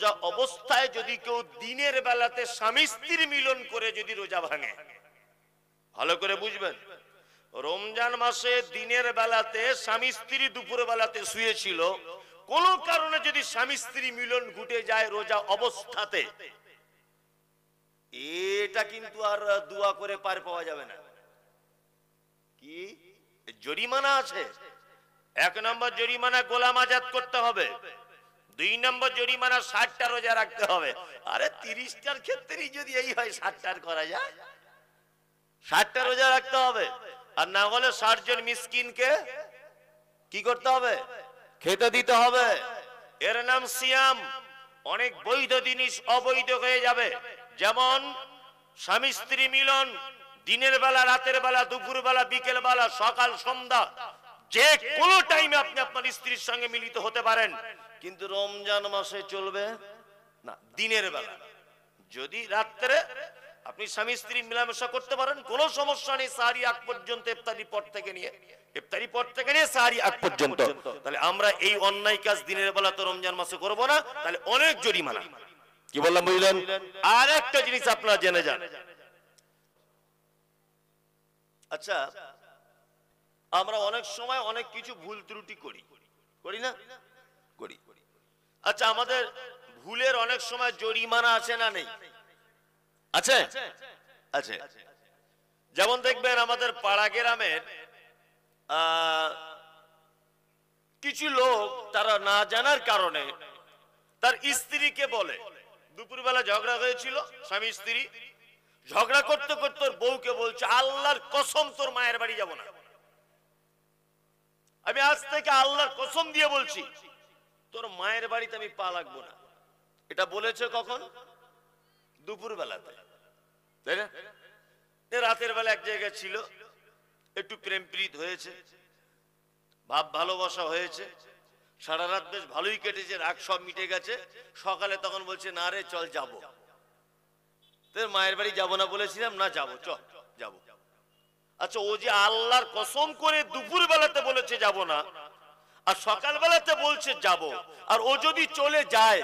রোজা অবস্থায় যদি কেউ দিনের বেলাতে স্বামী স্ত্রীর মিলন করে যদি রোজা ভাঙে, ভালো করে বুঝবেন, রমজান মাসে দিনের বেলাতে স্বামী স্ত্রী দুপুর বেলাতে শুয়েছিল, কোন কারণে যদি স্বামী স্ত্রী মিলন ঘটে যায় রোজা অবস্থাতে, এটা কিন্তু আর দোয়া করে পার পাওয়া যাবে না। কি জরিমানা আছে? 1 নম্বর জরিমানা গোলাম আজাদ করতে হবে, 2 নম্বর জরিমানা 60টা রোজা রাখতে হবে। আরে 30টার ক্ষেত্রেই যদি এই হয় 60টার করা যায়, 60টা রোজা রাখতে হবে। আর না হলে 60 জন মিসকিনকে কি করতে হবে? খেতে দিতে হবে। এর নাম সিয়াম। অনেক বৈধ জিনিস অবৈধ হয়ে যাবে, যেমন স্বামী স্ত্রী মিলন দিনের বেলা, রাতের বেলা, দুপুর বেলা, বিকেল বেলা, সকাল সন্ধ্যা, যে কোনো টাইমে আপনি আপনার স্ত্রীর সঙ্গে মিলিত হতে পারেন, কিন্তু রমজান মাসে চলবে না দিনের বেলা। যদি রাত্রে আপনি স্বামী স্ত্রী মিলামেশা করতে পারেন, কোনো সমস্যা নেই, সাহারি আগ পর্যন্ত, ইফতারি পর থেকে নিয়ে সাহারি আগ পর্যন্ত। তাহলে আমরা এই অন্যায় কাজ দিনের বেলা তো রমজান মাসে করব না, তাহলে অনেক জরিমানা। কি বললাম বুঝলেন? আর একটা জিনিস আপনারা জেনে যান। আচ্ছা, আমরা অনেক সময় অনেক কিছু ভুল ত্রুটি করি না? করি। আচ্ছা, আমাদের ভুলের অনেক সময় জরিমানা আছে না নেই? আছে। যেমন দেখবেন আমাদের পাড়া গ্রামের কিছু লোক, তারা না জানার কারণে তার স্ত্রীকে বলে, দুপুরবেলা ঝগড়া হয়েছিল, স্বামী স্ত্রী ঝগড়া করতে করতে বউকে বলছে, আল্লাহর কসম তোর মায়ের বাড়ি যাব না, আমি আজ থেকে আল্লাহর কসম দিয়ে বলছি তোর মায়ের বাড়িতে আমি পা লাগবো না। এটা বলেছে কখন? দুপুর বেলাতে, তাই না? রাতের বেলা এক জায়গায় ছিল, একটু প্রেম প্রীত হয়েছে, ভাব ভালোবাসা হয়েছে, সারা রাত বেশ ভালোই কেটেছে, রাগ সব মিটে গেছে। সকালে তখন বলছে, না রে চল যাবো। তোর মায়ের বাড়ি যাবো না বলেছিলাম, না যাবো, চল যাবো। আচ্ছা, ও যে আল্লাহর কসম করে দুপুর বেলাতে বলেছে যাব না, আর সকাল বেলাতে বলছে যাব, আর ও যদি চলে যায়,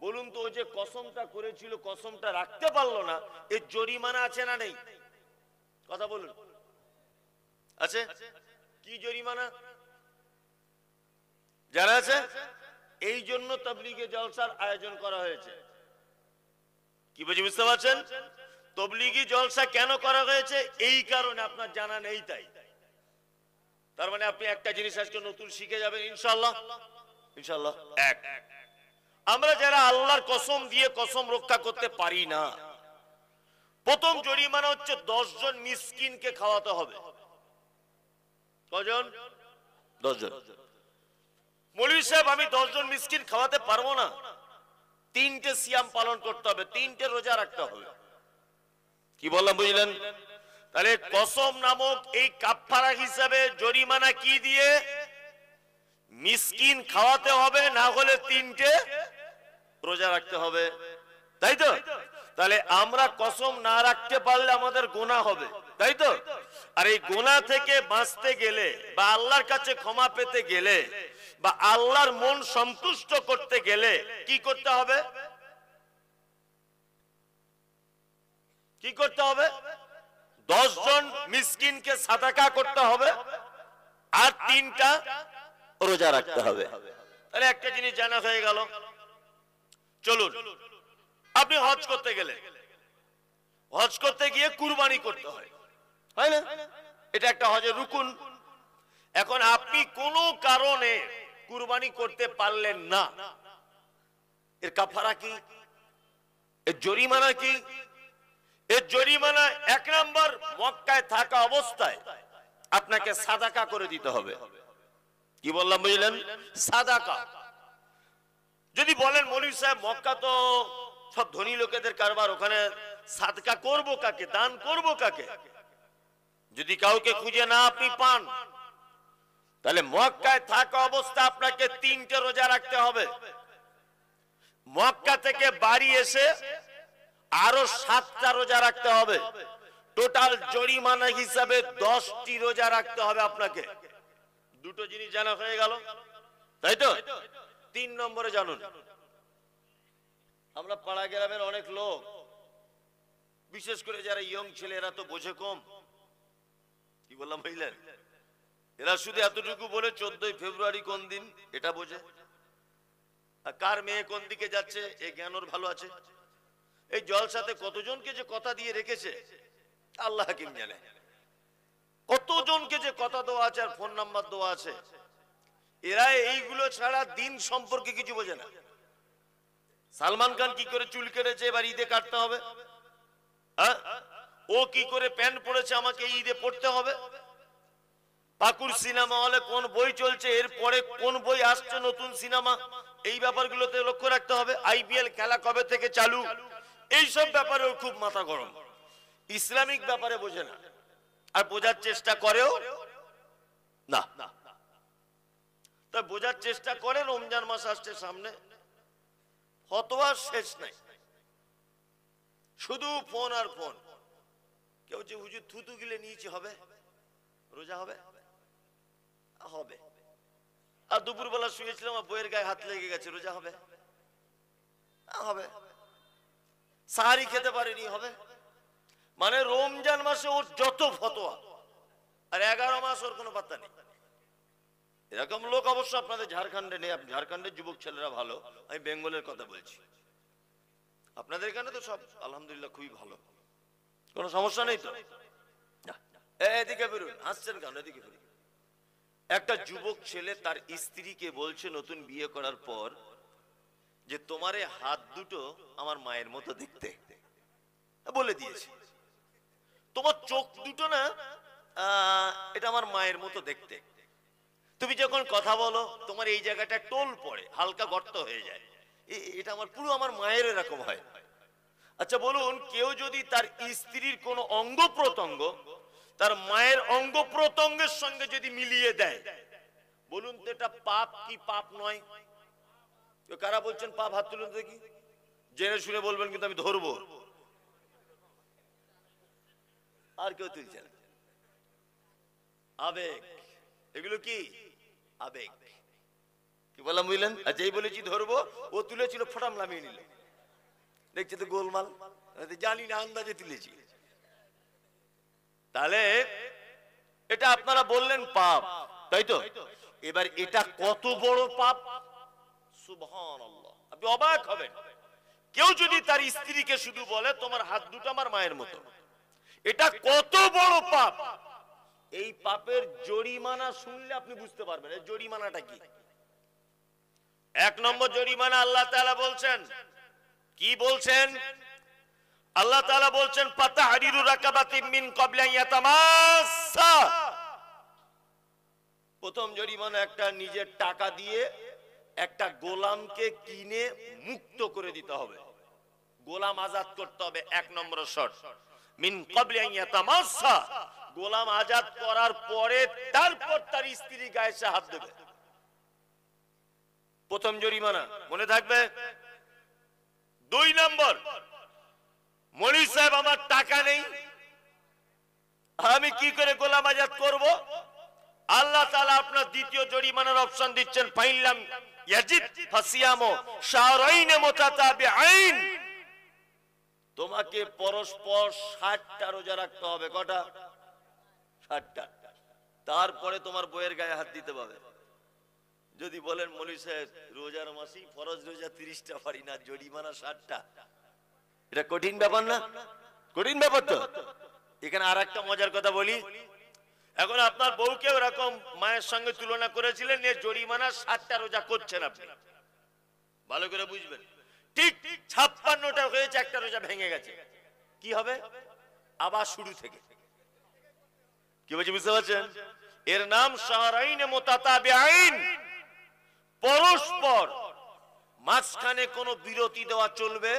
বলুন তো, ও যে কসমটা করেছিল, কসমটা রাখতে পারলো না, এর জরিমানা আছে না নেই? কথা বলুন, আছে? কি জরিমানা জানা আছে? এই জন্য তাবলীগে জলসার আয়োজন করা হয়েছে। কি বুঝতে পারছেন? তাবলীগি জলসা কেন করা হয়েছে? এই কারণে, আপনার জানা নেই তাই। তার মানে আপনি একটা জিনিস আজকে নতুন শিখে যাবেন ইনশাআল্লাহ। এক, আমরা যারা আল্লাহর কসম দিয়ে কসম রক্ষা করতে পারি না, প্রথম জরিমানা হচ্ছে 10 জন মিসকিনকে খাওয়াতে হবে। কজন? 10 জন। মৌলভী সাহেব, আমি 10 জন মিসকিন খাওয়াতে পারবো না। 3টে সিয়াম পালন করতে হবে, 3টে রোজা রাখতে হবে। কি বললাম বুঝলেন? তাহলে কসম নামক এই কাফারা হিসাবে জরিমানা কি দিয়ে? মিসকিন খাওয়াতে হবে, না হলে 3টে রোজা রাখতে হবে, তাই তো? তাহলে আমরা কসম না রাখতে পারলে আমাদের গুনাহ হবে, তাই তো? আর এই গুনাহ থেকে বাঁচতে গেলে, বা আল্লাহর কাছে ক্ষমা পেতে গেলে, বা আল্লাহর মন সন্তুষ্ট করতে গেলে কি করতে হবে? কি করতে হবে? 10 জন মিসকিনকে সাদাকা করতে হবে, আর 3টা রোজা রাখতে হবে। তাহলে একটা জিনিস জানা হয়ে গেল। চলুন, আপনি হজ করতে গেলে, হজ করতে গিয়ে কুরবানি করতে হয়, হয় না? এটা একটা হজের রুকুন। এখন আপনি কোনো কারণে কুরবানি করতে পারলেন না, এর কাফারা কি? এর জরিমানা কি? এর জরিমানা 1 নম্বর, মক্কায় থাকা অবস্থায় আপনাকে সাদাকা করে দিতে হবে। কি বললাম বুঝলেন? সাদাকা। যদি বলেন মৌলভী সাহেব, মক্কা তো সব ধনী লোকেদের কারবার, ওখানে সাদকা করব কাকে, দান করব কাকে? যদি কাউকে খুঁজে না আপনি পান, তাহলে মক্কায় থাকা অবস্থা আপনাকে 3টে রোজা রাখতে হবে। মক্কা থেকে বাড়ি এসে আরো 7টা রোজা রাখতে হবে। টোটাল জরিমানা হিসাবে 10টি রোজা রাখতে হবে আপনাকে। দুটো জিনিস জানা হয়ে গেল, তাই তো? 3 নম্বরে জানুন, আমরা পাড়া গ্রামের অনেক লোক, বিশেষ করে যারা ইয়ং ছেলে, এরা তো বোঝে কম। কি বললাম বুঝলেন? এরা শুধু এতটুকু বলে 14ই ফেব্রুয়ারি কোন দিন এটা বোঝে, আর কার মেয়ে কোন দিকে যাচ্ছে এই জ্ঞান ওর ভালো আছে। এই জলসাতে কতজনকে যে কথা দিয়ে রেখেছে আল্লাহ হাকিম জানে, কতজনকে যে কথা দেওয়া আছে আর ফোন নাম্বার দেওয়া আছে। এরা এইগুলো ছাড়া দিন সম্পর্কে কিছু বোঝে না। সালমান খান কি করে চুল কেটেছে এবার ঈদে কাটতে হবে, হ্যাঁ? ও কি করে প্যান্ট পরেছে আমাকে ঈদে পড়তে হবে। পাকুর সিনেমা হলে কোন বই চলছে, এরপরে কোন বই আসছে নতুন সিনেমা, এই ব্যাপারগুলোতে লক্ষ্য রাখতে হবে। আইপিএল খেলা কবে থেকে চালু, এইসব ব্যাপারেও খুব মাথা গরম। ইসলামিক ব্যাপারে বোঝে না, আর বোঝার চেষ্টা করেও না। তা বোঝার চেষ্টা করে, রমজান মাস আসছে সামনে, ফতোয়া শেষ নাই, শুধু ফোন আর ফোন। কেউ যে হুজুর থুতু গিলে নিয়েছে হবে, রোজা হবে হবে। আর দুপুরবেলা শুয়েছিলাম, বইয়ের গায়ে হাত লেগে গেছে, রোজা হবে হবে। সাহারি খেতে পারেনি, হবে। মানে রমজান মাসে ওর যত ফতোয়া, আর 11 মাস ওর কোনো পাত্তা নেই। এরকম লোক অবশ্য আপনাদের ঝাড়খণ্ডে নেই। ঝাড়খণ্ডের যুবক ছেলেরা ভালো, আমি বেঙ্গলের কথা বলছি। আপনাদের এখানে তো সব আলহামদুলিল্লাহ খুবই ভালো, কোনো সমস্যা নেই তো। এদিকে বেরুন, হাসছেন কেন? এদিকে বেরুন। একটা যুবক ছেলে তার স্ত্রীকে বলছে নতুন বিয়ে করার পর যে তোমার এই হাত দুটো আমার মায়ের মতো দেখতে, বলে দিয়েছে। তোমার চোখ দুটো না, এটা আমার মায়ের মতো দেখতে। তুমি যখন কথা বলো তোমার এই জায়গাটা টোল পড়ে, হালকা গর্ত হয়ে যায়, এটা আমার পুরো আমার মায়ের এরকম হয়। আচ্ছা বলুন, কেউ যদি তার স্ত্রীর কোন অঙ্গ প্রত্যঙ্গ তার মায়ের অঙ্গ প্রত্যঙ্গের সঙ্গে যদি মিলিয়ে দেয়, বলুন তো এটা পাপ কি পাপ নয়? কারা বলছেন পাপ? হাত তুলুন দেখি, জেনে শুনে বলবেন, কিন্তু আমি ধরবো। আর কেউ তুলছে না। আবেগ, এগুলো কি আবেগ? কি বললাম বুঝলেন? আচ্ছা এই বলেছি ধরবো, ও তুলেছিল, ফটাম নামিয়ে নিল, দেখছে তো গোলমাল, জানি না, আন্দাজে তুলেছি। তাহলে এটা আপনারা বললেন পাপ, তাই তো? এবার এটা কত বড় পাপ, সুবহানাল্লাহ। আপনি অবাক হবেন, কেউ যদি তার স্ত্রীকে শুধু বলে তোমার হাত দুটো আমার মায়ের মতো, এটা কত বড় পাপ। এই পাপের জরিমানা শুনলে আপনি বুঝতে পারবেন এই জরিমানাটা কি। 1 নম্বর জরিমানা আল্লাহ তাআলা বলছেন, কি বলছেন? আল্লাহ তাআলা বলছেন ফাতাহরিরু রাকাবাতিন মিন ক্বাবলি আন ইয়াতামাসসা। প্রথম জরিমানা একটা নিজের টাকা দিয়ে একটা গোলামকে কিনে মুক্ত করে দিতে হবে, গোলাম আজাদ করতে হবে। 1 নম্বর শর্ত, মিন ক্বাবলি আন ইয়াতামাসসা, গোলাম আজাদ করার পরে তারপর তার স্ত্রী গায়ে সে হাত দেবে। প্রথম জরিমানা, মনে থাকবে। 2 নম্বর, মৌলভী সাহেব আমার টাকা নেই, আমি কি করে গোলাম আজাদ করব? আল্লাহ তাআলা আপনার দ্বিতীয় জরিমানার অপশন দিচ্ছেন, ফাইলাম ইয়াজিদ ফাসিয়ামু শাহরাইন মুতাতাবিআইন। তোমাকে পরস্পর 60টা রোজা রাখতে হবে। কটা? 60টা। তারপরে তোমার বইয়ের গায়ে হাত দিতে পারবে। যদি বলেন মৌলভী সাহেব রোজার মাসেই ফরজ রোজা 30টা পারি না, জরিমানা 60টা, এটা কঠিন ব্যাপার না? কঠিন ব্যাপার তো। এখানে আর একটা মজার কথা বলি, এখন আপনার বউকে এরকম মায়ের সঙ্গে তুলনা করেছিলেন, এর জরিমানা 60টা রোজা করছেন আপনি, ভালো করে বুঝবেন। ঠিক 56টা হয়েছে, একটা রোজা ভেঙে গেছে, কি হবে? আবার শুরু থেকে। কি বলছি বুঝতে পারছেন? এর নাম শাহরাইন মুতাতাবিআইন, পরস্পর মাঝখানে কোনো বিরতি দেওয়া চলবে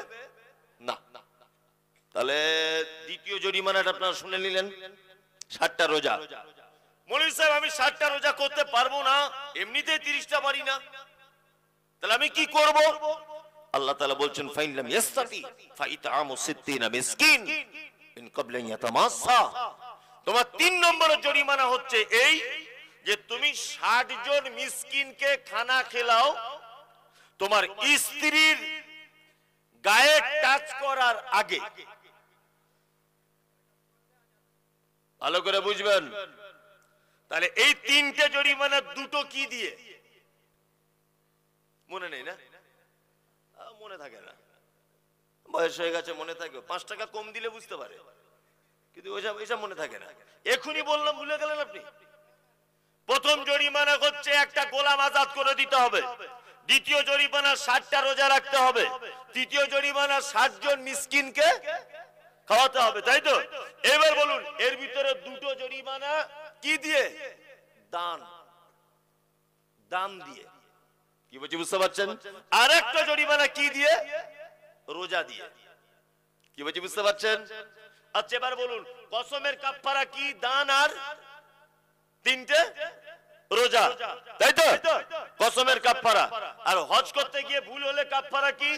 না। তাহলে দ্বিতীয় জরিমানাটা আপনারা শুনে নিলেন, 60টা রোজা। মৌলভী সাহেব আমি 60টা রোজা করতে পারবো না, এমনিতেই 30টা পারি না, তাহলে আমি কি করব? আল্লাহ তাআলা বলছেন ফাইলাম ইয়াস্তাতি ফাইতামু 60 মিসকিন মিন ক্বাবলি আন ইয়াতামাসসা। তোমার 3 নম্বরের জরিমানা হচ্ছে এই যে তুমি 60 জন মিসকিনকে খানা খেলাও, তোমার স্ত্রীর গায়ে টাচ করার আগে, ভালো করে বুঝবেন। তাহলে এই তিনটে জরিমানা দুটো কি দিয়ে? মনে নেই না? মনে থাকে না, বয়স হয়ে গেছে, মনে থাকে। 5 টাকা কম দিলে বুঝতে পারে, কিন্তু ওইসব মনে থাকে না। এখনই বললাম, ভুলে গেলেন আপনি। প্রথম জরিমানা হচ্ছে একটা গোলাম আজাদ করে দিতে হবে। দ্বিতীয় জরিমানা 60টা রোজা রাখতে হবে। তৃতীয় জরিমানা 60 জন মিসকিনকে খাওয়াতে হবে, তাই তো? এবার বলুন, এর ভিতরে দুটো জরিমানা কি দিয়ে? দান, দান দিয়ে। কি বলছি বুঝতে পারছেন? আর একটা জরিমানা কি দিয়ে? রোজা দিয়ে। কি বলছি বুঝতে পারছেন? আচ্ছা এবার বলুন, কসমের কাফারা কি? দান আর তিনটে রোজা, তাই তো? কসমের কাফারা। আর হজ করতে গিয়ে ভুল হলে কাফারা কি?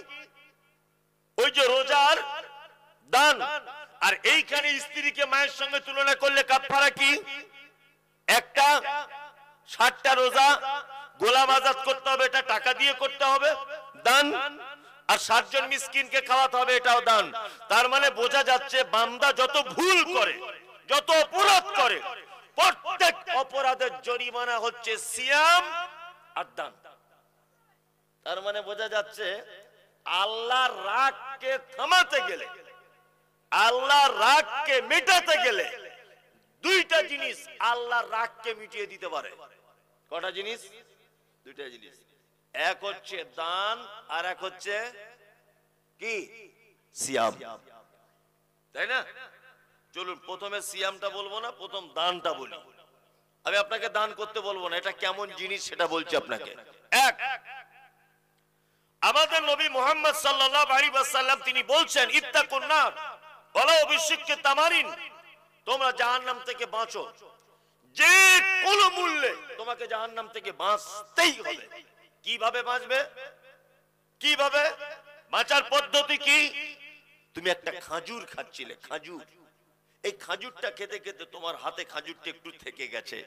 ওই যে রোজা আর দান। আর এইখানে স্ত্রীকে মায়ের সঙ্গে তুলনা করলে কাফারা কি? একটা 60টা রোজা, গোলাম আজাদ করতে হবে, এটা টাকা দিয়ে করতে হবে, দান। আর 60 জন মিসকিনকে খাওয়াতে হবে, এটাও দান। তার মানে বোঝা যাচ্ছে, বান্দা যত ভুল করে, যত অপরাধ করে, প্রত্যেক অপরাধের জরিমানা হচ্ছে সিয়াম আর দান। তার মানে বোঝা যাচ্ছে, আল্লাহর রাগকে থামাতে গেলে, আল্লাহর রাগকে মেটাতে গেলে দুইটা জিনিস আল্লাহর রাগকে মিটিয়ে দিতে পারে। কটা জিনিস? দুইটা জিনিস। এক হচ্ছে দান, আর এক হচ্ছে কি? সিয়াম, তাই না? চলুন প্রথমে সিয়ামটা বলবো না, প্রথম দানটা বলি। আমি আপনাকে দান করতে বলবো না, এটা কেমন জিনিস সেটা বলছি আপনাকে। এক, আমাদের নবী মুহাম্মদ সাল্লাল্লাহু আলাইহি ওয়াসাল্লাম তিনি বলছেন, ইত্তাকুন নার ওয়ালাউ বিশিক্কি তামারিন, তোমরা জাহান্নাম থেকে বাঁচো, যে কোনো মূল্যে তোমাকে জাহান্নাম থেকে বাঁচতেই হবে। কিভাবে বাঁচবে? কিভাবে বাঁচার পদ্ধতি কি? তুমি একটা খাজুর খাচ্ছিলে, খাজুর, এই খাজুরটা খেতে খেতে তোমার হাতে খাজুরটা একটু থেকে গেছে,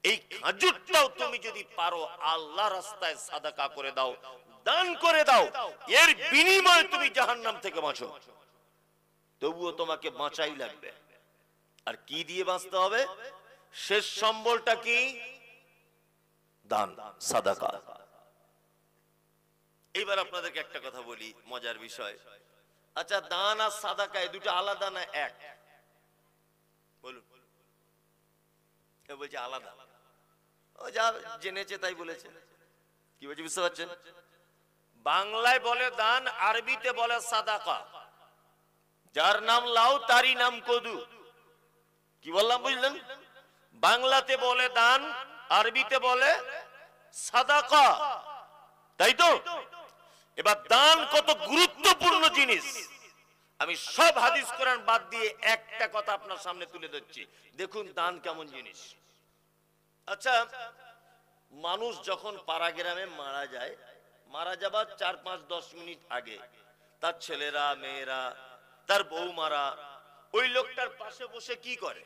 এই খাজুরটাও তুমি যদি পারো আল্লাহ রাস্তায় সাদাকা করে দাও, দান করে দাও, এর বিনিময়ে তুমি জাহান্নাম থেকে বাঁচো। তবুও তোমাকে বাঁচাই লাগবে। আর কি দিয়ে বাঁচতে হবে? শেষ সম্বলটা কি? দান, সাদাকা। এবার আপনাদেরকে একটা কথা বলি, মজার বিষয়। আচ্ছা, দান আর সাদাকা এই দুটো আলাদা না এক? বলুন। কেউ বলছে আলাদা, ও যা জেনেছে তাই বলেছে। কি বলছে বুঝতে পারছেন? বাংলায় বলে দান, আরবিতে বলে সাদাকা। যার নাম লাউ তারই নাম কদু। কি বললাম বুঝলেন? বাংলাতে বলে দান, আরবিতে বলে সাদাকা, তাই তো? এবার দান কত গুরুত্বপূর্ণ জিনিস, আমি সব হাদিস কোরআন বাদ দিয়ে একটা কথা আপনার সামনে তুলে ধরছি। দেখুন দান কেমন জিনিস। আচ্ছা, মানুষ যখন পাড়া গ্রামে মারা যায়, মারা যাবার 4, 5, 10 মিনিট আগে তার ছেলেরা, মেয়েরা, তার বৌমারা ওই লোকটার পাশে বসে কি করে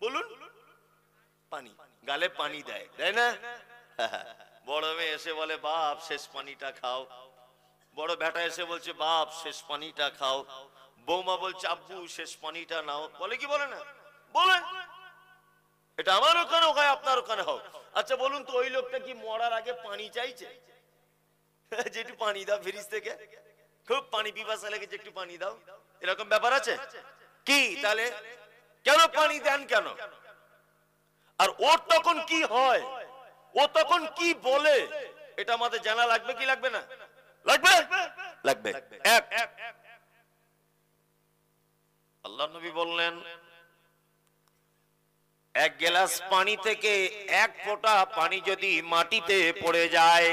বলুন? পানি, গালে পানি দেয়, তাই না? বড় মেয়ে এসে বলে, বাপ শেষ পানিটা খাও। বড় বেটা এসে বলছে, বাপ শেষ পানিটা খাও। বৌমা বলছে, আব্বু শেষ পানিটা নাও। বলে কি বলে না? বলে। এটা আমার ওখানে হয়, আপনার ওখানে হোক। আচ্ছা বলুন তো, ওই লোকটা কি মরার আগে পানি চাইছে? যে একটু পানি দাও ফ্রিজ থেকে, খুব পানি পিপাসা লেগেছে, একটু পানি দাও, এরকম ব্যাপার আছে কি? তাহলে কেন পানি দেন কেন? আর ওর তখন কি হয়, ও তখন কি বলে, এটা আমাদের জানা লাগবে কি লাগবে না? লাগবে, লাগবে। এক, আল্লাহর নবী বললেন, এক গ্লাস পানি থেকে এক ফোঁটা পানি যদি মাটিতে পড়ে যায়,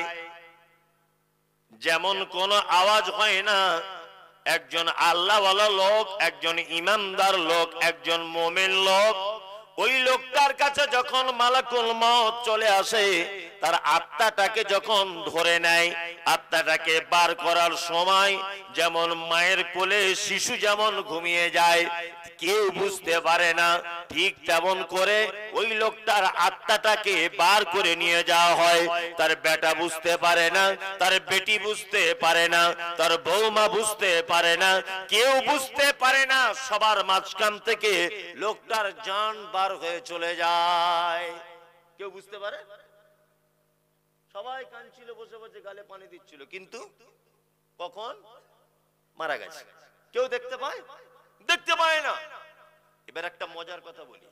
যেমন কোনো আওয়াজ হয় না, একজন আল্লাহওয়ালা লোক, একজন ইমানদার লোক, একজন মুমিন লোক, ওই লোকটার কাছে যখন মালাকুল মউত চলে আসে, তার আত্মাটাকে যখন ধরে নেয়, আত্মাটাকে বার করার সময় যেমন মায়ের কোলে শিশু যেমন ঘুমিয়ে যায়, কেউ বুঝতে পারে না, ঠিক তেমন করে ওই লোকটার আত্মাটাকে বার করে নিয়ে যাওয়া হয়। তার বেটা বুঝতে পারে না, তার বেটি বুঝতে পারে না, তার বৌমা বুঝতে পারে না, কেউ বুঝতে পারে না, সবার মাঝখান থেকে লোকটার জান বার হয়ে চলে যায়। কেউ বুঝতে পারে? সবাই কাঁদছিল, বসে বসে গালে পানি দিচ্ছিল, কিন্তু কখন মারা গেছে কেউ দেখতে পায়? দেখতে পায় না। এবার একটা মজার কথা বলি,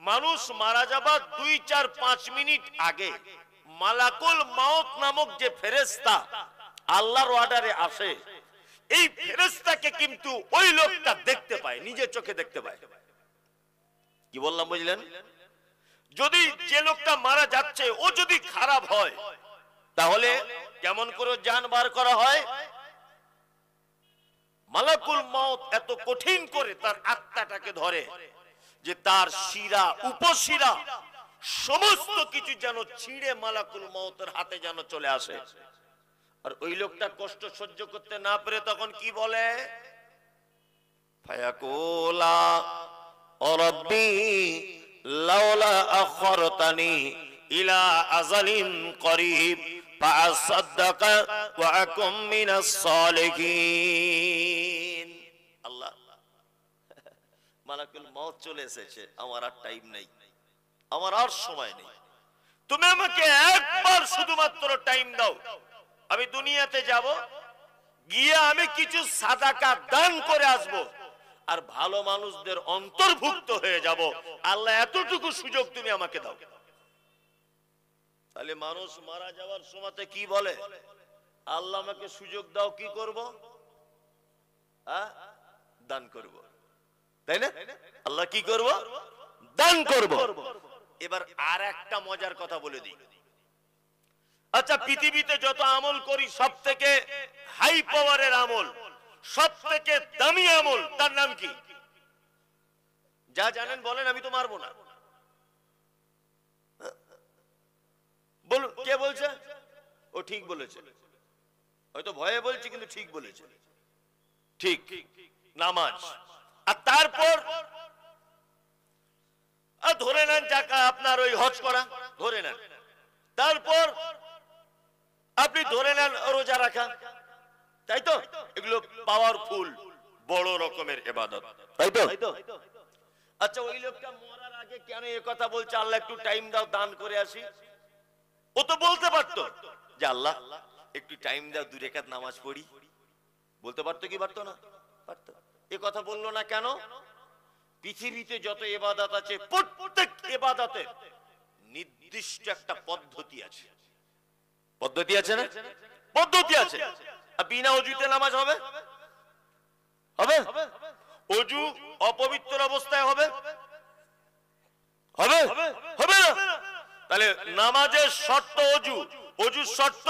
মানুষ মারা যাবার 2, 4, 5 মিনিট আগে মালাকুল মাউত নামক যে ফেরেশতা আল্লাহর অর্ডারে আসে, এই ফেরেশতাকে কিন্তু ওই লোকটা দেখতে পায়, নিজের চোখে দেখতে পায়। কি বললাম বুঝলেন? যদি যে লোকটা মারা যাচ্ছে ও যদি খারাপ হয়, তাহলে কেমন করে জান বার করা হয়? মালাকুল মাউত এত কঠিন করে তার আত্মাটাকে ধরে যে তার শিরা উপশিরা সমস্ত কিছু যেন ছিঁড়ে মালাকুল মাউতের হাতে যেন চলে আসে। আর ওই লোকটা কষ্ট সহ্য করতে না পেরে তখন কি বলে? ফায়াকুলা ও রব্বি লাউলা আখরতানি ইলা আযালিন করিব ফাআসাদদাকা ওয়া আকুম মিনাস সালিহিন। আল্লাহ, মালাকুল মউত চলে এসেছে, আমার আর টাইম নেই, আমার আর সময় নেই, তুমি আমাকে একবার শুধুমাত্র টাইম দাও, আমি দুনিয়াতে যাব, গিয়ে আমি কিছু সাদাকা দান করে আসব, আর ভালো মানুষদের অন্তর্ভুক্ত হয়ে যাব। আল্লাহ এতটুকু সুযোগ তুমি আমাকে দাও। তাহলে মানুষ মারা যাওয়ার সময়তে কি বলে? আল্লাহ আমাকে সুযোগ দাও, কি করব? দান করব, তাই না? আল্লাহ কি করব? দান করব। এবার আর একটা মজার কথা বলে দিই। আচ্ছা, পৃথিবীতে যত আমল করি সব থেকে হাই পাওয়ারের আমল, সব থেকে দামি আমল, তার নাম কি? যা জানেন বলেন, আমি তো মারবো না। বলুন, কে বলছে? ও ঠিক বলেছে, হয়তো ভয়ে বলছে কিন্তু ঠিক বলেছে। ঠিক, নামাজ। আর তারপর ধরে নেন টাকা আপনার ওই হজ করা, ধরে নেন। তারপর আপনি ধরে নেন রোজা রাখা, তাই তো? এগুলো পাওয়ারফুল বড় রকমের ইবাদত, তাই তো? আচ্ছা, ওই লোকটা মরার আগে কেন এই কথা বলছে, আল্লাহ একটু টাইম দাও, দান করে আসি? ও তো বলতে পারতো যে আল্লাহ একটু টাইম দাও, 2 রাকাত নামাজ পড়ি, বলতে পারতো কি পারতো না? পারতো। এই কথা বললো না কেন? পৃথিবীতে যত ইবাদত আছে, প্রত্যেক ইবাদতের নির্দিষ্ট একটা পদ্ধতি আছে। পদ্ধতি আছে না? পদ্ধতি আছে। আর বিনা ওযুতে নামাজ হবে? হবে? ওযু অপবিত্র অবস্থায় হবে? হবে? হবে না। তাহলে নামাজের শর্ত ওযু, ওযুর শর্ত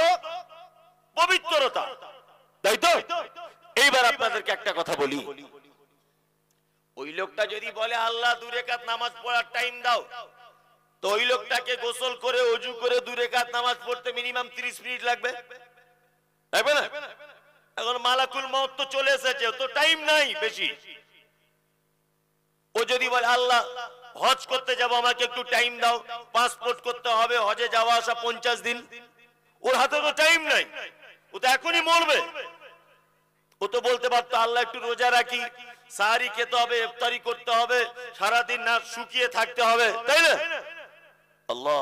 পবিত্রতা, তাই তো? এইবার আপনাদেরকে একটা কথা বলি, ওই লোকটা যদি বলে আল্লাহ 2 রাকাত নামাজ পড়ার টাইম দাও, তো ওই লোকটাকে গোসল করে ওযু করে 2 রাকাত নামাজ পড়তে মিনিমাম 30 মিনিট লাগবে, লাগবে না? এখন মালাকুল মউত তো চলে এসেছে, তো টাইম নাই বেশি। ও যদি বলে আল্লাহ হজ করতে যাব, আমাকে একটু টাইম দাও, পাসপোর্ট করতে হবে, হজে যাওয়া আসা 50 দিন, ওর হাতে তো টাইম নাই, ও তো এখনই মরবে। ও তো বলতে পারতো আল্লাহ একটু রোজা রাখি, সাহারি খেতে হবে, ইফতারি করতে হবে, সারাদিন না শুকিয়ে থাকতে হবে, তাই না? আল্লাহ,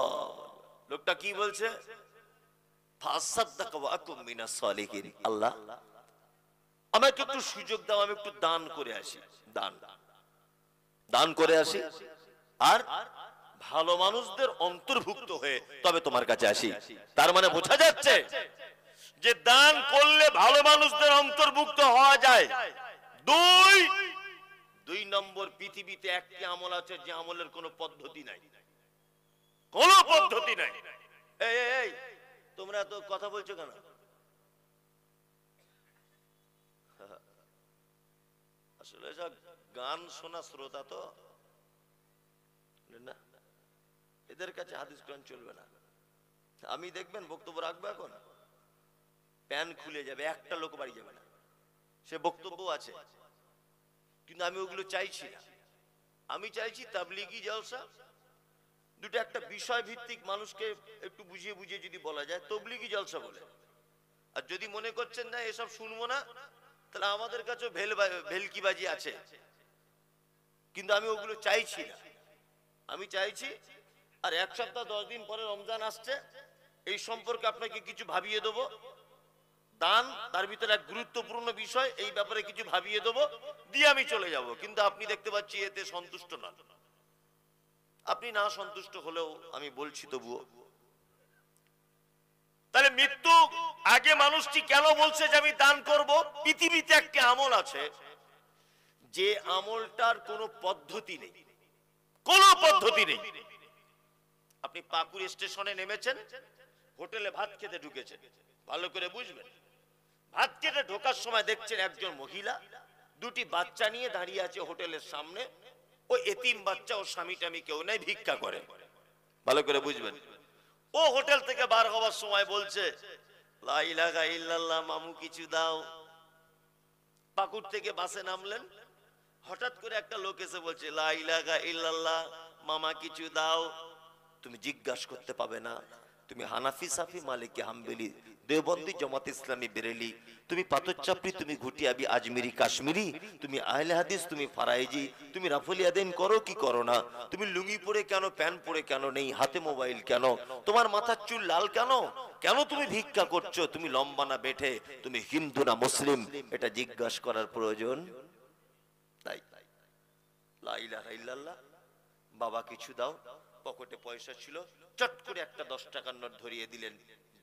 লোকটা কি বলছে? ফাসাদদাকা ওয়া আকুম মিনাস সালিহিন। আল্লাহ আমাকে একটু সুযোগ দাও, আমি একটু দান করে আসি, দান করে আসি, আর ভালো মানুষদের অন্তর্ভুক্ত হয়ে তবে তোমার কাছে আসি। তার মানে বোঝা যাচ্ছে যে দান করলে ভালো মানুষদের অন্তর্ভুক্ত হওয়া যায়। 2 নম্বর, পৃথিবীতে একটি আমল আছে যে আমলের কোনো পদ্ধতি নাই, কোনো পদ্ধতি নাই। এই তোমরা তো কথা বলছো কেন? আসলে সব গান শোনা শ্রোতা তো না, এদের কাছে হাদিস কোরআন চলবে না। আমি দেখবেন বক্তব্য রাখবো এখন, প্যান খুলে যাবে, একটা লোক বাড়ি যাবে না, সে বক্তব্য আছে, কিন্তু আমি ওগুলো চাইছি না। আমি চাইছি তাবলিগি জলসা, দুটো একটা বিষয় ভিত্তিক মানুষকে একটু বুঝিয়ে বুঝিয়ে যদি বলা যায় তবলিগি জলসা বলে। আর যদি মনে করছেন না এসব শুনবো না, তাহলে আমাদের কাছে ভেলকিবাজি আছে, কিন্তু আমি ওগুলো চাইছি না। আমি চাইছি আর 1 সপ্তাহ 10 দিন পরে রমজান আসছে, এই সম্পর্কে আপনাকে কিছু ভাবিয়ে দেবো। দান তার ভিতরে এক গুরুত্বপূর্ণ বিষয়, এই ব্যাপারে কিছু ভাবিয়ে দেবো, দিয়ে আমি চলে যাব। কিন্তু আপনি দেখতে পাচ্ছি এতে সন্তুষ্ট নন। আপনি না সন্তুষ্ট হলেও আমি বলছি তবুও, তাহলে মৃত্যু আগে মানুষটি কেন বলছে যে আমি দান করব? পৃথিবীতে একটি আমল আছে যে আমলটার কোনো পদ্ধতি নেই, কোনো পদ্ধতি নেই। আপনি পাকুড় স্টেশনে নেমেছেন, হোটেলে ভাত খেতে ঢুকেছেন, ভালো করে বুঝবেন। ভাত খেতে ঢোকার সময় দেখছেন একজন মহিলা দুটি বাচ্চা নিয়ে দাঁড়িয়ে আছে হোটেলের সামনে। ও এতিম বাচ্চা, ও স্বামী টামি কেউ নাই, ভিক্ষা করে। ভালো করে বুঝবেন। ও হোটেল থেকে বার হওয়ার সময় বলছে লা ইলাহা ইল্লাল্লাহ, মামু কিছু দাও। পাকুড় থেকে বাসে নামলেন, হঠাৎ করে একটা লোক এসে বলছে লা ইলাহা ইল্লাল্লাহ, মামা কিছু দাও। তুমি জিজ্ঞাসা করতে পাবে না তুমি হানাফি, সাফি, মালিকি, হাম্বলি, দেওবন্দি, জামাত ইসলামী, বেরেলি, তুমি পাথরচাপড়ি, তুমি ঘুটিয়াবি, আজমিরি, কাশ্মীরি, তুমি আহলে হাদিস, তুমি ফারাইজি, তুমি রাফলিয়াদিন করো কি করো না, তুমি লুঙ্গি পরে কেন, প্যান্ট পরে কেন নেই, হাতে মোবাইল কেন, তোমার মাথার চুল লাল কেন, কেন তুমি ভিক্ষা করছো, তুমি লম্বা না বেঠে, তুমি হিন্দু না মুসলিম, এটা জিজ্ঞাসা করার প্রয়োজন তাই। লা ইলাহা ইল্লাল্লাহ, বাবা কিছু দাও। পকেটে পয়সা ছিল, চট করে একটা 10 টাকার নোট ধরিয়ে দিলেন।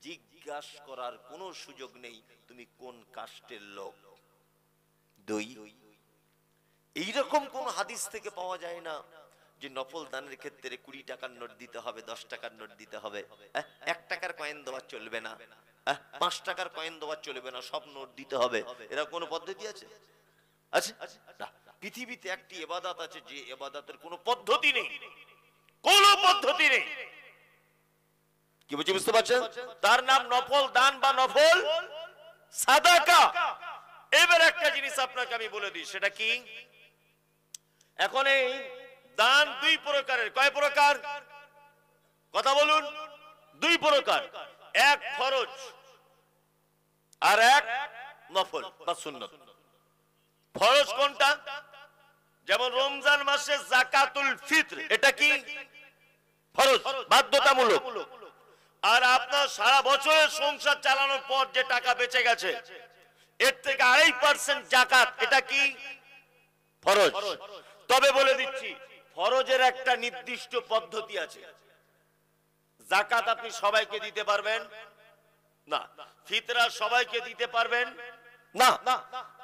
জিজ্ঞাসা করার কোনো সুযোগ নেই তুমি কোন কাস্টের লোক। দুই, এইরকম কোন হাদিস থেকে পাওয়া যায় না যে নফল দানের ক্ষেত্রে 20 টাকার নোট দিতে হবে, 10 টাকার নোট দিতে হবে, 1 টাকার কয়েন দেওয়া চলবে না, 5 টাকার কয়েন দেওয়া চলবে না, সব নোট দিতে হবে। এরা কোনো পদ্ধতি আছে? আচ্ছা, পৃথিবীতে একটি ইবাদত আছে যে ইবাদতের কোনো পদ্ধতি নেই, কোনো পদ্ধতি নেই। কি বলছি বুঝতে পারছেন? তার নাম নফল দান বা নফল সাদাকা। এবার একটা জিনিস আপনাকে আমি বলে দিই, সেটা কি? এখন এই দান 2 প্রকারের। কয় প্রকার? কথা বলুন। 2 প্রকার, এক ফরজ আর এক নফল বা সুন্নত। ফরজ কোনটা? যেমন রমজান মাসে যাকাতুল ফিতর, এটা কি ফরজ, বাধ্যতামূলক। আর আপনার সারা বছরের সংসার চালানোর পর যে টাকা বেঁচে গেছে এর থেকে 2.5% যাকাত, এটা কি ফরজ। তবে বলে দিচ্ছি ফরজের একটা নির্দিষ্ট পদ্ধতি আছে। যাকাত আপনি সবাইকে দিতে পারবেন না, ফিতরা সবাইকে দিতে পারবেন না।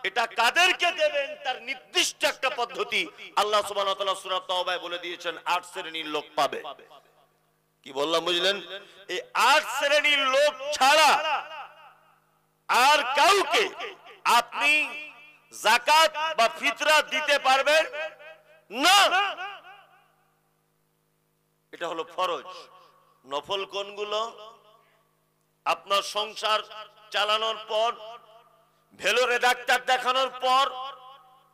এটা কাদেরকে দেবেন তার নির্দিষ্ট একটা পদ্ধতি আল্লাহ সুবহানাহু ওয়া তাআলা সূরা তাওবায় বলে দিয়েছেন, 8 শ্রেণীর লোক পাবে। কি বললাম বুঝলেন? এই 8 শ্রেণীর লোক ছাড়া আর কাউকে আপনি যাকাত বা ফিতরা দিতে পারবেন না। এটা হলো ফরজ। নফল কোনগুলো? আপনার সংসার চালানোর পর, ভেলোরে ডাক্তার দেখানোর পর,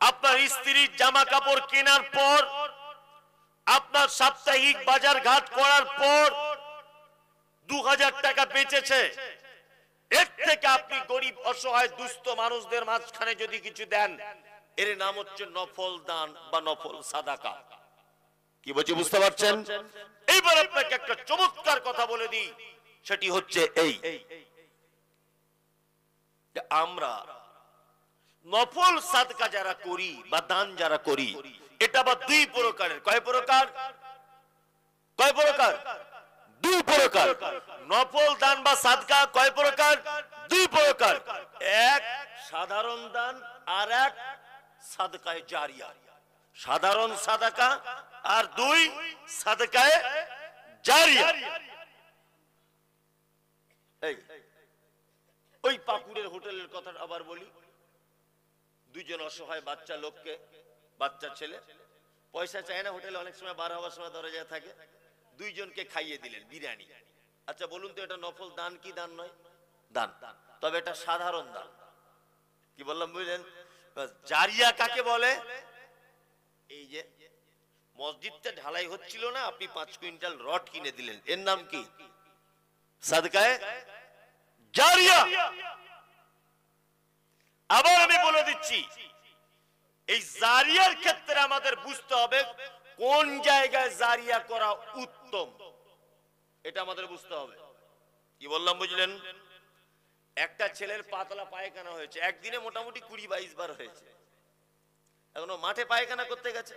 আপনার স্ত্রীর জামা কাপড় কেনার পর, আপনার সাপ্তাহিক বাজার ঘাট করার পর 2000 টাকা বেঁচেছে, এর থেকে আপনি গরিব, অসহায়, দুস্থ মানুষদের মাঝখানে যদি কিছু দেন, এর নাম হচ্ছে নফল দান বা নফল সাদাকা। কি বলছি বুঝতে পারছেন? এইবার আপনাকে একটা চমৎকার কথা বলে দিই, সেটি হচ্ছে এই, আমরা নফল সাদকা যারা করি বা দান যারা করি, এটা আবার 2 প্রকারের। কয় প্রকার? কয় প্রকার? 2 প্রকার। নফল দান বা সাদকা কয় প্রকার? 2 প্রকার। এক সাধারণ দান আর এক সাদকায়ে জারিয়া। সাধারণ সাদাকা আর 2 সাদকায়ে জারিয়া। এই ওই পাকুড়ের হোটেলের কথা আবার বলি। 2 জন অসহায় বাচ্চা লোককে, বাচ্চা ছেলে পয়সা চায় না, হোটেলে অনেক সময় বার হওয়ার সময় দরজায় থাকে, 2 জনকে খাইয়ে দিলেন বিরিয়ানি। আচ্ছা বলুন তো এটা নফল দান কি দান নয়? দান। তবে এটা সাধারণ দান। কি বললাম বুঝলেন? জারিয়া কাকে বলে? এই যে মসজিদটা ঢালাই হচ্ছিল না, আপনি 5 কুইন্টাল রড কিনে দিলেন, এর নাম কি? সাদকায়ে জারিয়া। আবার আমি বলে দিচ্ছি, এই জারিয়ার ক্ষেত্রে আমাদের বুঝতে হবে কোন জায়গায় জারিয়া করা উত্তম, এটা আমাদের বুঝতে হবে। কি বললাম বুঝলেন? একটা ছেলের পাতলা পায়খানা হয়েছে, একদিনে মোটামুটি 20-22 বার হয়েছে। এখনো মাঠে পায়খানা করতে গেছে,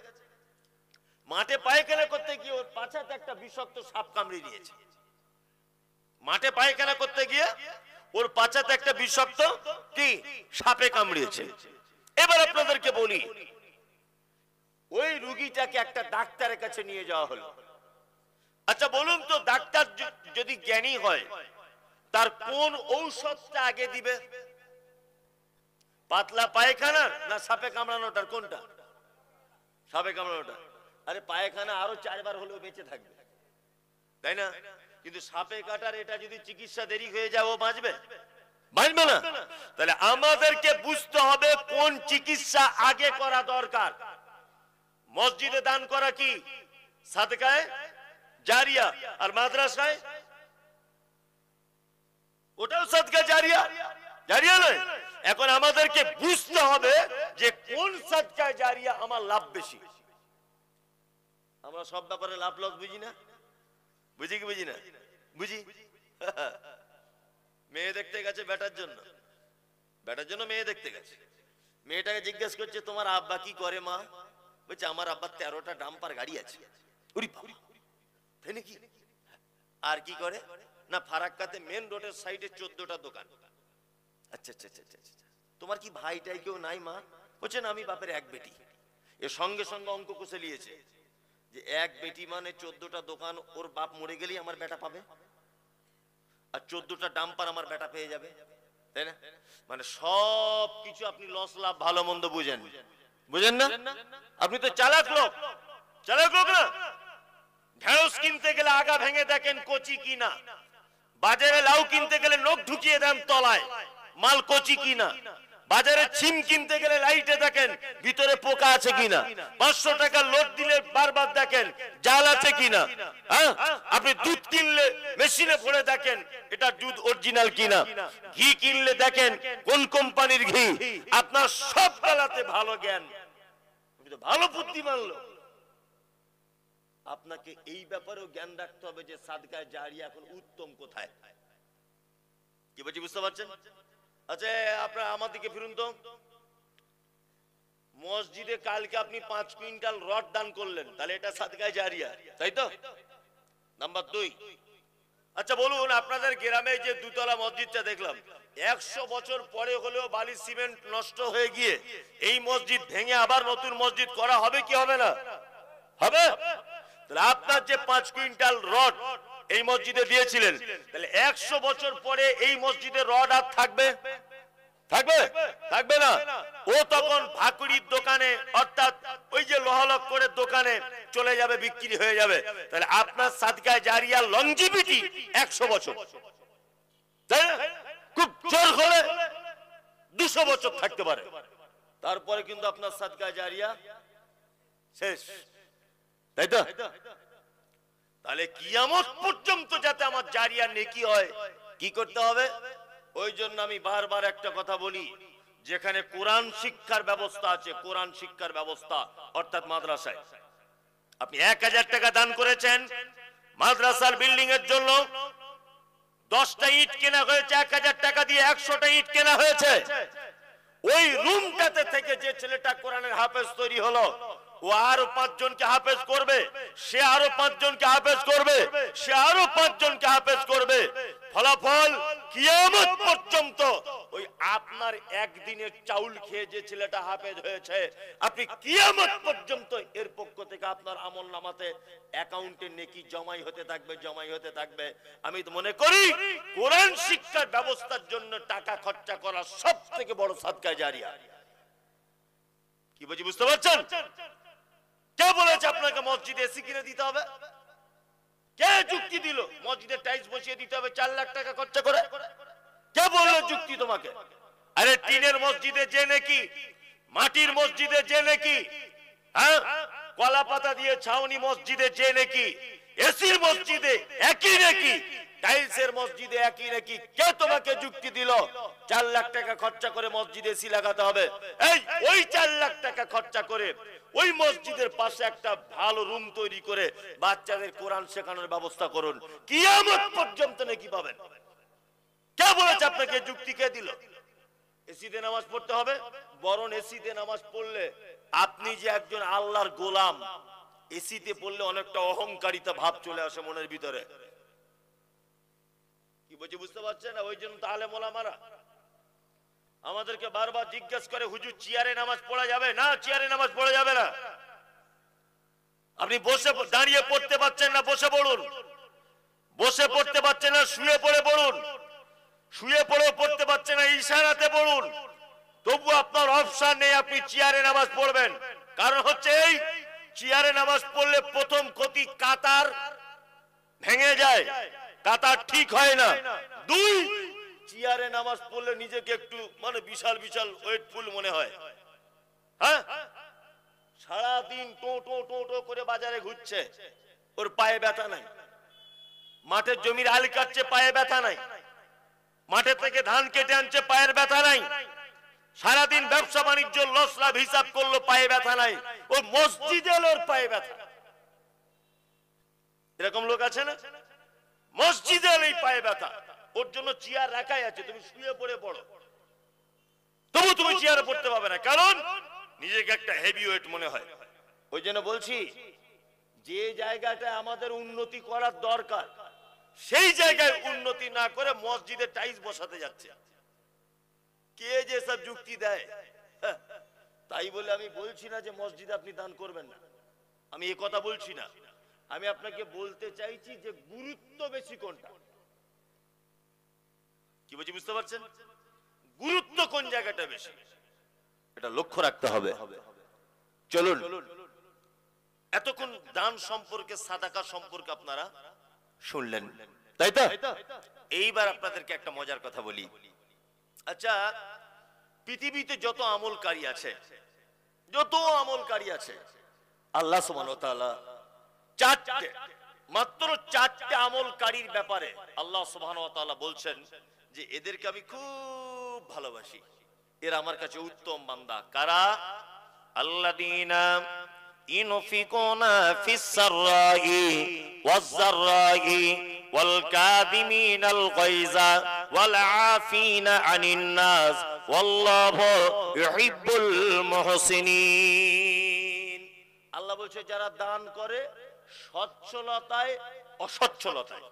মাঠে পায়খানা করতে গিয়ে ওর পাছাতে একটা বিষাক্ত সাপ কামড়ে দিয়েছে। মাঠে পায়খানা করতে গিয়ে ওর পাছাতে একটা বিষাক্ত কি সাপে কামড়িয়েছে। এবার আপনাদেরকে বলি, ওই রোগীটাকে একটা ডাক্তারের কাছে নিয়ে যাওয়া হলো। আচ্ছা বলুন তো, ডাক্তার যদি জ্ঞানী হয় তার কোন ঔষধটা আগে দিবে? পাতলা পায়খানার না সাপে কামড়ানোটার? কোনটা? সাপে কামড়ানোটা। আরে পায়খানা আরো 4 বার হলেও বেঁচে থাকবে, তাই না? কিন্তু সাপে কাটার এটা যদি চিকিৎসা দেরি হয়ে যায়, ও বাঁচবে? বাঁচবে না। তাহলে আমাদেরকে বুঝতে হবে কোন চিকিৎসা আগে করা দরকার। মসজিদে দান করা কি সাদকায়ে জারিয়া, আর মাদ্রাসায় ওটাও সাদকায়ে জারিয়া, জারিয়া নয়। এখন আমাদেরকে বুঝতে হবে যে কোন সাদকায়ে জারিয়া আমার লাভ বেশি। আমরা সব ব্যাপারে লাভ লস বুঝি না, বুঝি কি বুঝি না? বুঝি। মেয়ে দেখতে গেছে বেটার জন্য, বেটার জন্য মেয়ে দেখতে গেছে। মেয়েটাকে জিজ্ঞেস করছে তোমার আব্বা কি করে মা? বলছে আমার আব্বা 13টা ডাম্পার গাড়ি আছে। আর কি করে না, ফারাক্কাতে মেন রোডের সাইডে 14টা দোকান। আচ্ছা আচ্ছা আচ্ছা আচ্ছা, তোমার কি ভাইটাই কেউ নাই মা? বলছে না, আমি বাপের এক বেটি। এর সঙ্গে সঙ্গে অঙ্ক কষে নিয়েছে যে এক বেটি মানে 14টা দোকান, ওর বাপ মরে গেলেই আমার বেটা পাবে, আর 14টা ডাম্পার আমার বেটা পেয়ে যাবে, তাই না? মানে সব কিছু আপনি লস লাভ ভালো মন্দ বুঝেন, বুঝেন না? আপনি তো চালাক লোক, চালাক লোক না। ঢেঁড়স কিনতে গেলে আগা ভেঙে দেখেন কচি কিনা, বাজারে লাউ কিনতে গেলে নখ ঢুকিয়ে দেন তলায় মাল কচি কিনা, বাজারে ছিম কিনতে গেলে লাইটে দেখেন ভিতরে পোকা আছে কিনা, 500 টাকা লোড দিলে বারবার দেখেন জাল আছে কিনা। হ্যাঁ, আপনি দুধ কিনলে মেশিনে ভরে দেখেন এটা দুধ অরিজিনাল কিনা, ঘি কিনলে দেখেন কোন কোম্পানির ঘি। আপনার সব বেলাতে ভালো জ্ঞান, ভালো বুদ্ধিমান লোক। আপনাকে এই ব্যাপারেও জ্ঞান রাখতে হবে যে সাদকায়ে জারিয়া এখন উত্তম কোথায়। কি বলছি বুঝতে পারছেন? আচ্ছা আপনারা আমার দিকে ফিরুন তো। মসজিদে কালকে আপনি 5 কুইন্টাল রড দান করলেন, তাহলে এটা সাদকায়ে জারিয়া, তাই তো? নাম্বার 2, আচ্ছা বলুন আপনাদের গ্রামে যে দুতলা মসজিদটা দেখলাম, 100 বছর পরে হলেও বালি সিমেন্ট নষ্ট হয়ে গিয়ে এই মসজিদ ভেঙে আবার নতুন মসজিদ করা হবে কি হবে না? হবে। তাহলে আপনার যে 5 কুইন্টাল রড এই মসজিদে দিয়েছিলেন, তাহলে 100 বছর পরে এই মসজিদে রড আর থাকবে? থাকবে? থাকবে না। ও তখন ভাকুড়ির দোকানে, অর্থাৎ ওই যে লোহালক করে দোকানে চলে যাবে, বিক্রি হয়ে যাবে। তাহলে আপনার সাদকায়ে জারিয়া লংজিভিটি 100 বছর, তাই না? খুব জোর করে 200 বছর থাকতে পারে, তারপরে কিন্তু আপনার সাদকায়ে জারিয়া শেষ, তাই তো? তাহলে কিয়ামত পর্যন্ত যাতে আমার জারিয়া নেকি হয়, কি করতে হবে? ওই জন্য আমি বারবার একটা কথা বলি, যেখানে কোরআন শিক্ষার ব্যবস্থা আছে, কোরআন শিক্ষার ব্যবস্থা অর্থাৎ মাদ্রাসায় আপনি 1000 টাকা দান করেছেন, মাদ্রাসার বিল্ডিং এর জন্য 10টা ইট কেনা হয়েছে, 1000 টাকা দিয়ে 100টা ইট কেনা হয়েছে। ওই রুমটাতে থেকে যে ছেলেটা কোরআনের হাফেজ তৈরি হলো, ও আরো 5 জনকে হাফেজ করবে, সে আরো 5 জনকে হাফেজ করবে, সে আরো 5 জনকে হাফেজ করবে। ফলাফল কিয়ামত পর্যন্ত ওই আপনার একদিনের চাউল খেয়ে যে ছেলেটা হাফেজ হয়েছে, আপনি কিয়ামত পর্যন্ত এর পক্ষ থেকে আপনার আমলনামাতে অ্যাকাউন্টে নেকি জমাই হতে থাকবে, জমাই হতে থাকবে। আমি তো মনে করি কোরআন শিক্ষার ব্যবস্থার জন্য টাকা খরচা করা সবথেকে বড় সাদকায়ে জারিয়া। কি বলছি বুঝতে পারছেন? কে বলেছে আপনাকে মসজিদে এসি কিনে দিতে হবে? কে যুক্তি দিল মসজিদে টাইলস বসিয়ে দিতে হবে 4 লাখ টাকা খরচা করে? কে বললো যুক্তি তোমাকে? আরে টিনের মসজিদে যে নাকি, মাটির মসজিদে যে নাকি, হ্যাঁ, কলা পাতা দিয়ে ছাউনি মসজিদে যে নাকি, এসির মসজিদে একই নাকি, টাইলসের মসজিদে একই নাকি, কে তোমাকে যুক্তি দিল 4 লাখ টাকা খরচা করে মসজিদে এসি লাগাতে হবে? এই ওই 4 লাখ টাকা খরচা করে ওই মসজিদের পাশে একটা ভালো রুম তৈরি করে বাচ্চাদের কোরআন শেখানোর ব্যবস্থা করুন, কিয়ামত পর্যন্ত নাকি পাবেন। কে বলেছে আপনাকে যুক্তি? কে দিল? এসিতে নামাজ পড়তে হবে, বরং এসিতে নামাজ পড়লে আপনি যে একজন আল্লাহর গোলাম, এসিতে পড়লে অনেকটা অহংকারিতা ভাব চলে আসে মনের ভিতরে। কি বলছি বুঝতে পারছেন না? ওই জন্য তো আলেম ওলামারা আমাদেরকে বারবার জিজ্ঞেস করে, হুজুর চেয়ারে নামাজ পড়া যাবে? না, চেয়ারে নামাজ পড়া যাবে না। আপনি বসে দাঁড়িয়ে পড়তে পারছেন না, বসে পড়ুন। বসে পড়তে পারছেন না, শুয়ে পড়ে পড়ুন। শুয়ে পড়েও পড়তে পারছেন না, ইশারাতে পড়ুন। তবু আপনার অপশন নেই, আপনি চেয়ারে নামাজ পড়বেন। কারণ হচ্ছে এই, চেয়ারে নামাজ পড়লে প্রথম ক্ষতি কাতার ভেঙে যায়, কাতার ঠিক হয় না। 2, চেয়ারে নামাজ পড়লে নিজেকে একটু মানে বিশাল বিশাল ওয়েটফুল মনে হয়। হ্যাঁ, সারাদিন টো টো টো টো করে বাজারে ঘুরছে, ওর পায়ে ব্যথা নাই। মাঠের জমির আল কাটছে, পায়ে ব্যথা নাই। মাঠে থেকে ধান কেটে আনছে, পায়ের ব্যথা নাই। সারাদিন ব্যবসা বাণিজ্য লস লাভ হিসাব করলো, পায়ে ব্যথা নাই। ও মসজিদে এলো, ওর পায়ে ব্যথা। এরকম লোক আছে না? মসজিদে এলো পায়ে ব্যথা, ওর জন্য চেয়ার রাখাই আছে, তুমি শুয়ে পড়ে পড়ো, তবু তুমি চেয়ারে পড়তে পারবে না। কারণ নিজেকে একটা হেভি ওয়েট মনে হয়। ওই জন্য বলছি, যে জায়গাটা আমাদের উন্নতি করার দরকার, সেই জায়গায় উন্নতি না করে মসজিদে টাইলস বসাতে যাচ্ছে। কে যে সব যুক্তি দেয়, তাই বলে আমি বলছি না যে মসজিদে আপনি দান করবেন না, আমি এই কথা বলছি না। আমি আপনাকে বলতে চাইছি যে গুরুত্ব বেশি কোনটা। কি বলছি বুঝতে পারছেন? গুরুত্ব কোন জায়গাটা বেশি, এটা লক্ষ্য রাখতে হবে। চলুন, এতক্ষণ দান সম্পর্কে, সাদাকা সম্পর্কে আপনারা শুনলেন, তাই তো? এইবার আপনাদেরকে একটা মজার কথা বলি। আচ্ছা, পৃথিবীতে যত আমলকারী আছে, যত আমলকারী আছে, আল্লাহ সুবহানাহু ওয়া তাআলা মাত্র 4টে আমলকারীর ব্যাপারে আল্লাহ সুবহানাহু ওয়া তাআলা বলছেন যে এদেরকে আমি খুব ভালোবাসি, এরা আমার কাছে উত্তম বান্দা। কারা? আল্লাযীনা ইনফিকুনা ফিস সাররাই ওয়াজ যাররাই ওয়াল কাযিমিনাল গায়যা ওয়াল আফিনা আনিন নাস ওয়াল্লাহু ইউহিব্বুল মুহসিনিন। আল্লাহ বলছে যারা দান করে সচ্ছলতায় অসচ্ছলতায়,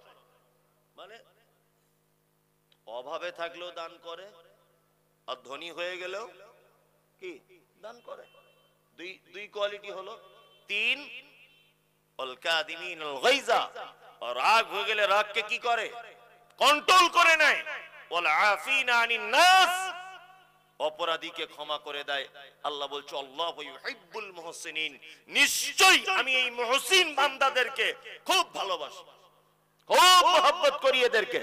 মানে অভাবে থাকলেও দান করে, আর ধনী হয়ে গেলেও কি দান করে। দুই কোয়ালিটি হলো। 3, আল কাযিমিনাল গায়যা, আর রাগ হয়ে গেলে রাগকে কি করে? কন্ট্রোল করে নেয়। ওয়াল আফিনা আনিন নাস, অপরাধীকে ক্ষমা করে দেয়। আল্লাহ বলছে আল্লাহু ইউহিব্বুল মুহসিনিন, নিশ্চয়ই আমি এই মুহসিন বান্দাদেরকে খুব ভালোবাসি, খুব মহব্বত করি এদেরকে।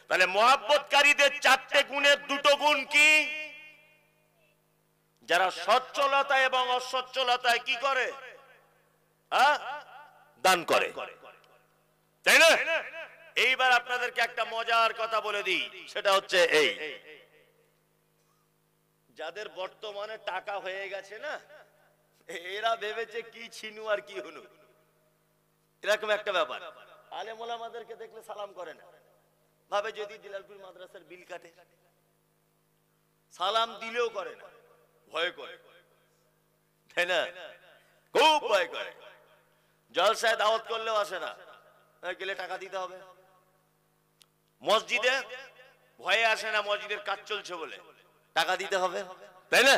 তাহলে মহব্বতকারীদের 4টে গুণের 2টো গুণ কি? যারা সচ্ছলতা এবং অসচ্ছলতায় কি করে? দান করে, তাই না? এইবার আপনাদেরকে একটা মজার কথা বলে দিই, সেটা হচ্ছে এই, যাদের বর্তমানে টাকা হয়ে গেছে না, এরা ভেবেছে কি ছিনু আর কি হনু, এরকম একটা ব্যাপার। আলেম ওলামাদেরকে দেখলে সালাম করে না, ভাবে যদি দিলালপুর মাদ্রাসার বিল কাটে। সালাম দিলেও করে না, ভয় করে, তাই না? খুব ভয় করে। জলসায় দাওয়াত করলেও আসে না, গেলে টাকা দিতে হবে। মসজিদে ভয়ে আসে না, মসজিদের কাজ চলছে বলে টাকা দিতে হবে, তাই না?